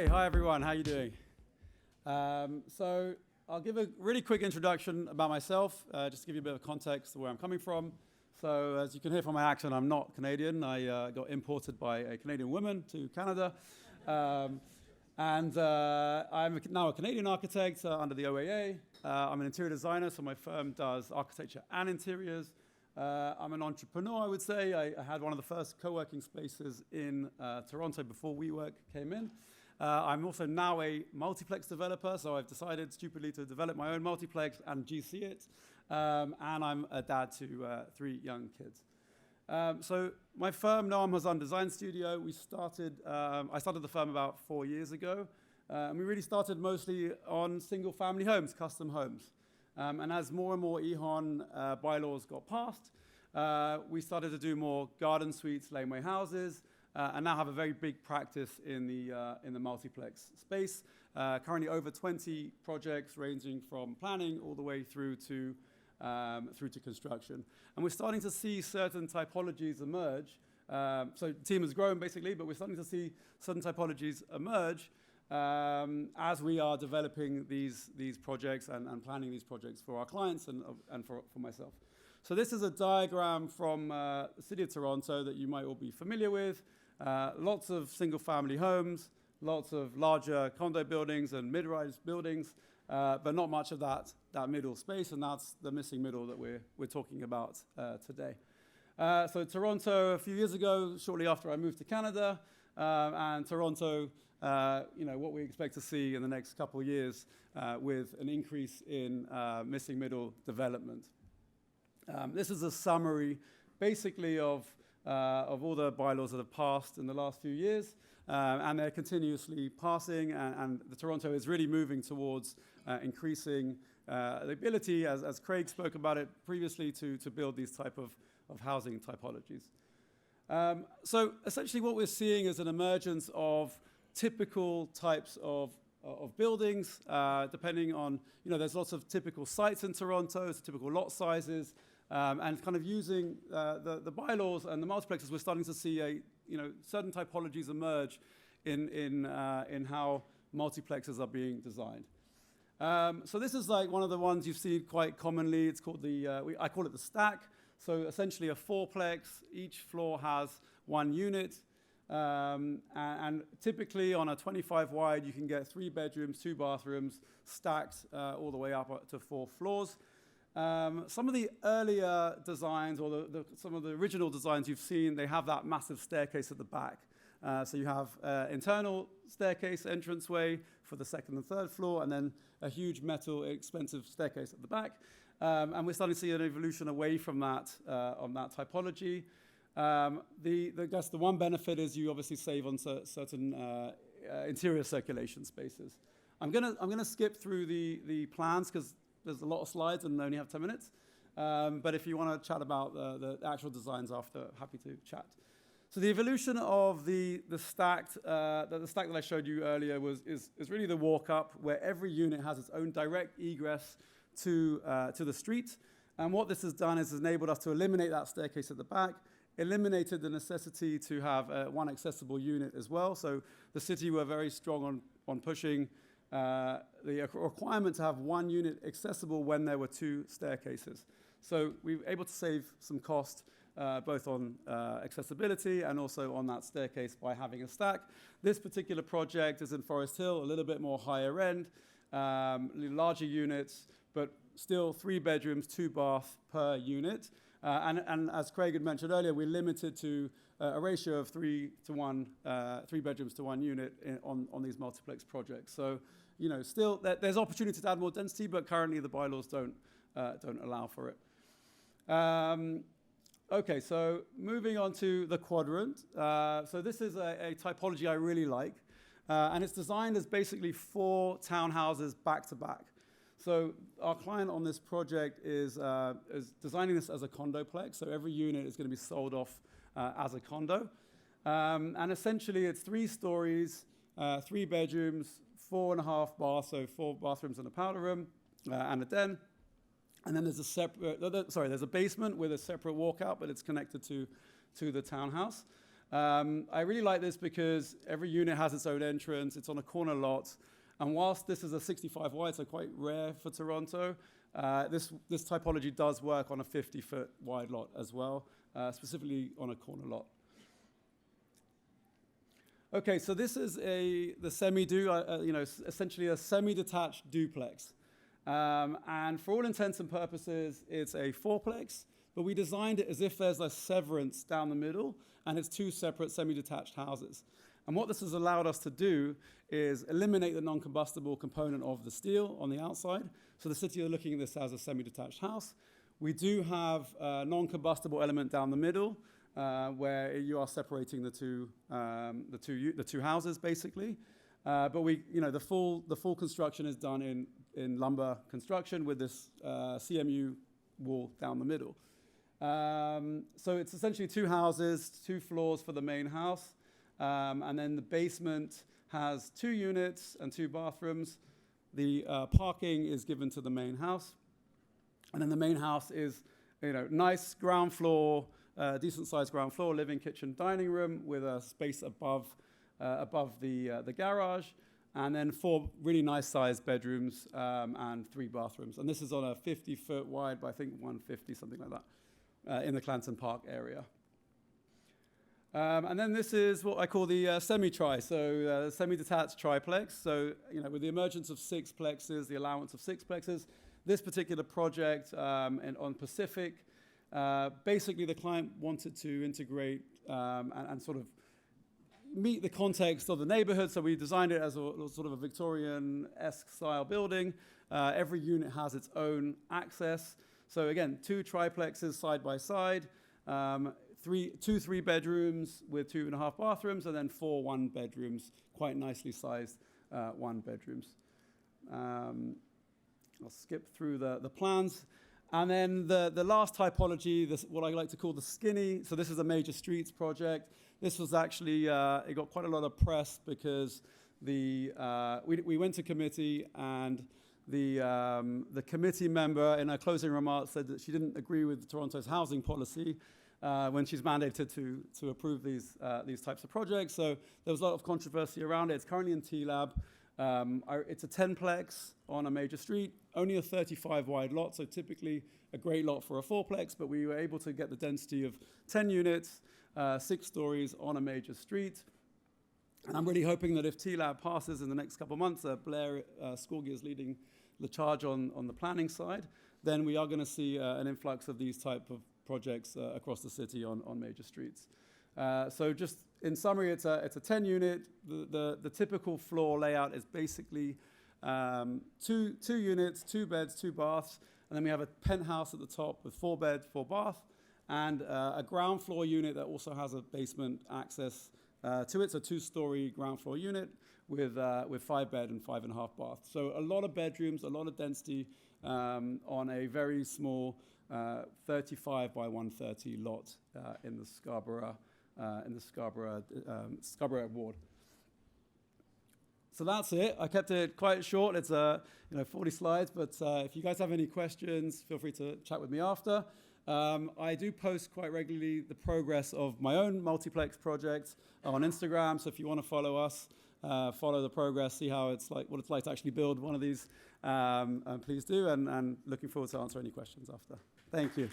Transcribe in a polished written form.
Okay, hi everyone, how you doing? So I'll give a really quick introduction about myself, just to give you a bit of context of where I'm coming from. So as you can hear from my accent, I'm not Canadian. I got imported by a Canadian woman to Canada. I'm now a Canadian architect under the OAA. I'm an interior designer, so my firm does architecture and interiors. I'm an entrepreneur, I would say. I had one of the first co-working spaces in Toronto before WeWork came in. I'm also now a multiplex developer, so I've decided stupidly to develop my own multiplex and GC it. And I'm a dad to 3 young kids. So my firm, Noam Hazan Design Studio, I started the firm about 4 years ago. And we really started mostly on single-family homes, custom homes. And as more and more EHON bylaws got passed, we started to do more garden suites, laneway houses, and now have a very big practice in the multiplex space. Currently over 20 projects ranging from planning all the way through to construction. And we're starting to see certain typologies emerge. So the team has grown basically, but we're starting to see certain typologies emerge as we are developing these projects and planning these projects for our clients and for myself. So this is a diagram from the city of Toronto that you might all be familiar with. Lots of single-family homes, lots of larger condo buildings and mid-rise buildings, but not much of that middle space, and that's the missing middle that we're talking about today. So Toronto, a few years ago, shortly after I moved to Canada, and Toronto, what we expect to see in the next couple of years with an increase in missing middle development. This is a summary, basically, of all the bylaws that have passed in the last few years, and they're continuously passing, and the Toronto is really moving towards increasing the ability, as Craig spoke about it previously, to build these type of housing typologies. So essentially what we're seeing is an emergence of typical types of buildings, depending on, there's lots of typical sites in Toronto, typical lot sizes, and kind of using the bylaws and the multiplexes, we're starting to see certain typologies emerge in how multiplexes are being designed. So this is like one of the ones you've seen quite commonly. It's called I call it the stack. So essentially a fourplex. Each floor has 1 unit. And typically on a 25 wide, you can get 3 bedrooms, 2 bathrooms, stacked all the way up to 4 floors. Some of the earlier designs, or some of the original designs you've seen, they have that massive staircase at the back. So you have internal staircase entranceway for the 2nd and 3rd floor, and then a huge metal, expensive staircase at the back. And we're starting to see an evolution away from that on that typology. I guess the one benefit is you obviously save on certain interior circulation spaces. I'm gonna skip through the plans because there's a lot of slides and I only have 10 minutes. But if you want to chat about the actual designs after, happy to chat. So the evolution of the stack that I showed you earlier is really the walk up, where every unit has its own direct egress to the street. And what this has done is enabled us to eliminate that staircase at the back, eliminated the necessity to have one accessible unit as well. So the city were very strong on pushing the requirement to have 1 unit accessible when there were 2 staircases. So we were able to save some cost both on accessibility and also on that staircase by having a stack. This particular project is in Forest Hill, a little bit more higher end, larger units, but still 3 bedrooms, 2 bath per unit. And as Craig had mentioned earlier, we're limited to a ratio of 3 to 1, 3 bedrooms to 1 unit on these multiplex projects. So, still there's opportunity to add more density, but currently the bylaws don't allow for it. Okay, so moving on to the quadrant. So this is a typology I really like, and it's designed as basically 4 townhouses back to back. So our client on this project is designing this as a condoplex. So every unit is going to be sold off as a condo. And essentially it's 3 stories, 3 bedrooms, 4.5 baths, so 4 bathrooms and a powder room and a den. And then there's a basement with a separate walkout, but it's connected to the townhouse. I really like this because every unit has its own entrance. It's on a corner lot. And whilst this is a 65 wide, so quite rare for Toronto, this typology does work on a 50-foot wide lot as well, specifically on a corner lot. Okay, so this is the semi-do, essentially a semi-detached duplex. And for all intents and purposes, it's a fourplex, but we designed it as if there's a severance down the middle, and it's two separate semi-detached houses. And what this has allowed us to do is eliminate the non-combustible component of the steel on the outside. So the city are looking at this as a semi-detached house. We do have a non-combustible element down the middle, where you are separating the two houses basically. But the full construction is done in lumber construction with this CMU wall down the middle. So it's essentially two houses, 2 floors for the main house. And then the basement has 2 units and 2 bathrooms. The parking is given to the main house. And then the main house is, nice ground floor, decent sized ground floor, living, kitchen, dining room with a space above the garage. And then 4 really nice sized bedrooms and 3 bathrooms. And this is on a 50-foot wide, by I think 150, something like that, in the Clanton Park area. And then this is what I call the semi-tri, so semi-detached triplex. So, with the emergence of 6plexes, the allowance of 6plexes, this particular project on Pacific, basically the client wanted to integrate and sort of meet the context of the neighborhood. So we designed it as a sort of a Victorian-esque style building. Every unit has its own access. So again, 2 triplexes side by side. 2 3-bedrooms with 2.5 bathrooms, and then 4 1-bedrooms, quite nicely sized 1-bedrooms. I'll skip through the plans. And then the last typology, what I like to call the skinny. So this is a major streets project. This was actually, it got quite a lot of press because we went to committee, and the committee member in her closing remarks said that she didn't agree with Toronto's housing policy when she's mandated to approve these types of projects. So there was a lot of controversy around it. It's currently in T-Lab. It's a 10plex on a major street, only a 35 wide lot, so typically a great lot for a 4plex, but we were able to get the density of 10 units, 6 stories on a major street. And I'm really hoping that if T-Lab passes in the next couple of months, Blair Scorgi is leading the charge on the planning side, then we are going to see an influx of these type of projects across the city on major streets. So just in summary, it's a 10 unit. The typical floor layout is basically 2 units, 2 beds, 2 baths, and then we have a penthouse at the top with 4 bed, 4 bath, and a ground floor unit that also has a basement access to it. It's a 2-story ground floor unit with 5 bed and 5.5 bath. So a lot of bedrooms, a lot of density on a very small 35 by 130 lot in the Scarborough ward. So that's it. I kept it quite short. It's 40 slides, but if you guys have any questions, feel free to chat with me after. I do post quite regularly the progress of my own multiplex project on Instagram. So if you want to follow us, follow the progress, see how it's like, what it's like to actually build one of these, please do. And looking forward to answer any questions after. Thank you.